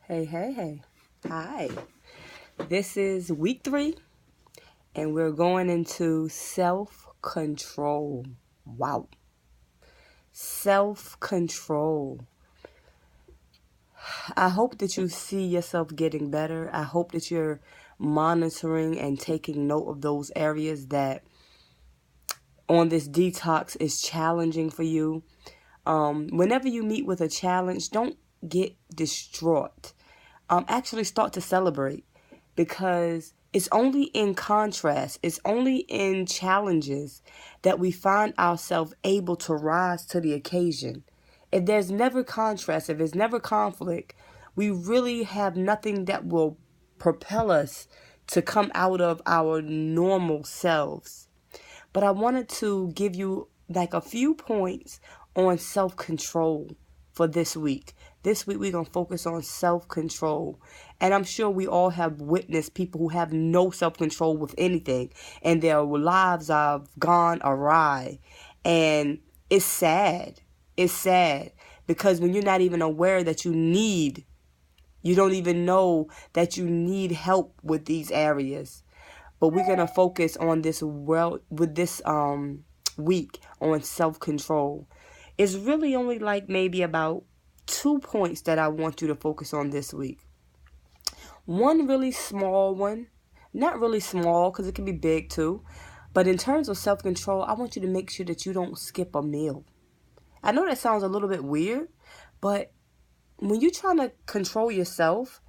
Hey, hey, hey. Hi. This is week 3, and we're going into self control. Wow. Self control. I hope that you see yourself getting better. I hope that you're monitoring and taking note of those areas that on this detox is challenging for you. Whenever you meet with a challenge, don't get distraught. Actually start to celebrate, because it's only in contrast, it's only in challenges that we find ourselves able to rise to the occasion. If there's never contrast, if there's never conflict, we really have nothing that will propel us to come out of our normal selves. But I wanted to give you like a few points on self-control for this week. This week we're going to focus on self-control. And I'm sure we all have witnessed people who have no self-control with anything, and their lives have gone awry. And it's sad. It's sad because when you're not even aware that you don't even know that you need help with these areas. But we're gonna focus on this week on self-control. It's really only like maybe about 2 points that I want you to focus on this week. One really small one, not really small because it can be big too, but in terms of self-control, I want you to make sure that you don't skip a meal. I know that sounds a little bit weird, but when you're trying to control yourself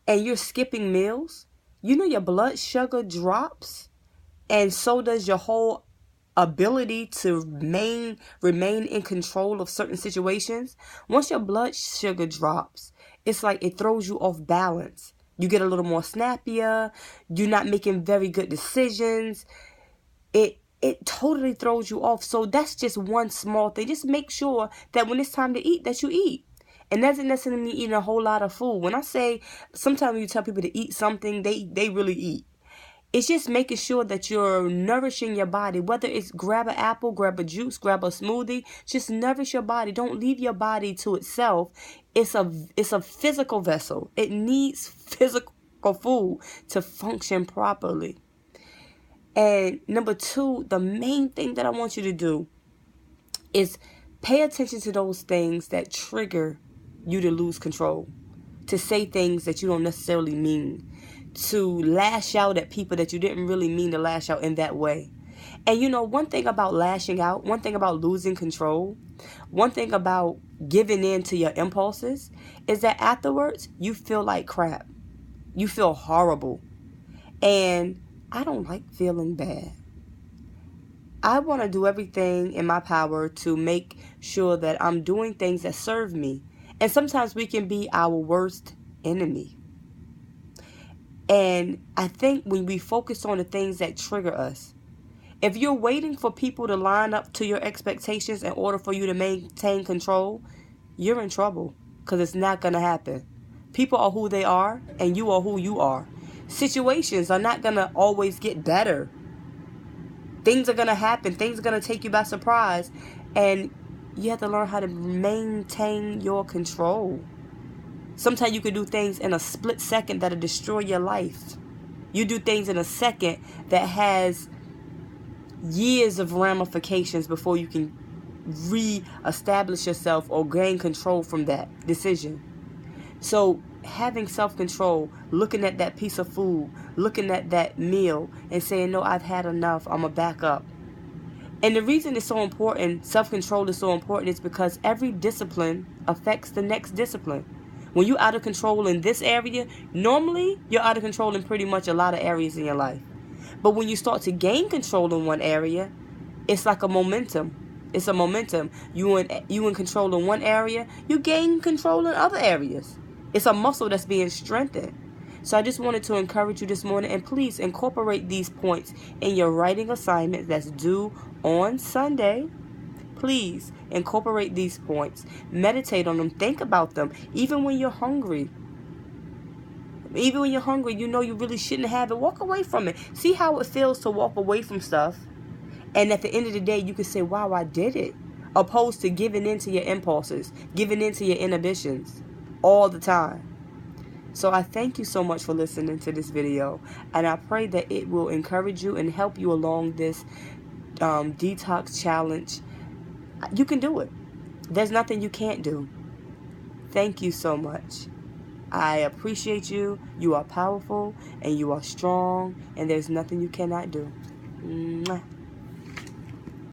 and you're skipping meals, you know your blood sugar drops, and so does your whole ability to remain in control of certain situations. Once your blood sugar drops, it's like it throws you off balance. You get a little more snappier. You're not making very good decisions. It totally throws you off. So that's just one small thing. Just make sure that when it's time to eat, that you eat. And that doesn't necessarily mean eating a whole lot of food. When I say, sometimes when you tell people to eat something, they really eat. It's just making sure that you're nourishing your body, whether it's grab an apple, grab a juice, grab a smoothie. Just nourish your body. Don't leave your body to itself. It's a physical vessel. It needs physical food to function properly. And number 2, the main thing that I want you to do is pay attention to those things that trigger you to lose control, to say things that you don't necessarily mean, to lash out at people that you didn't really mean to lash out in that way. And you know, one thing about lashing out, one thing about losing control, one thing about giving in to your impulses is that afterwards you feel like crap. You feel horrible. And I don't like feeling bad. I want to do everything in my power to make sure that I'm doing things that serve me. And sometimes we can be our worst enemy. And I think when we focus on the things that trigger us, if you're waiting for people to line up to your expectations in order for you to maintain control, you're in trouble, because it's not going to happen. People are who they are, and you are who you are. Situations are not going to always get better. Things are going to happen. Things are going to take you by surprise. And you have to learn how to maintain your control. Sometimes you can do things in a split second that'll destroy your life. You do things in a second that has years of ramifications before you can re-establish yourself or gain control from that decision. So having self-control, looking at that piece of food, looking at that meal and saying, no, I've had enough, I'm going to back up. And the reason it's so important, self-control is so important, is because every discipline affects the next discipline. When you're out of control in this area, normally you're out of control in pretty much a lot of areas in your life. But when you start to gain control in one area, it's like a momentum. It's a momentum. You in control in one area, you gain control in other areas. It's a muscle that's being strengthened. So I just wanted to encourage you this morning, and please incorporate these points in your writing assignment that's due on Sunday. Please incorporate these points. Meditate on them. Think about them. Even when you're hungry. Even when you're hungry, you know you really shouldn't have it. Walk away from it. See how it feels to walk away from stuff. And at the end of the day, you can say, wow, I did it. Opposed to giving in to your impulses, giving in to your inhibitions all the time. So I thank you so much for listening to this video, and I pray that it will encourage you and help you along this detox challenge. You can do it. There's nothing you can't do. Thank you so much. I appreciate you. You are powerful and you are strong, and there's nothing you cannot do. Mwah.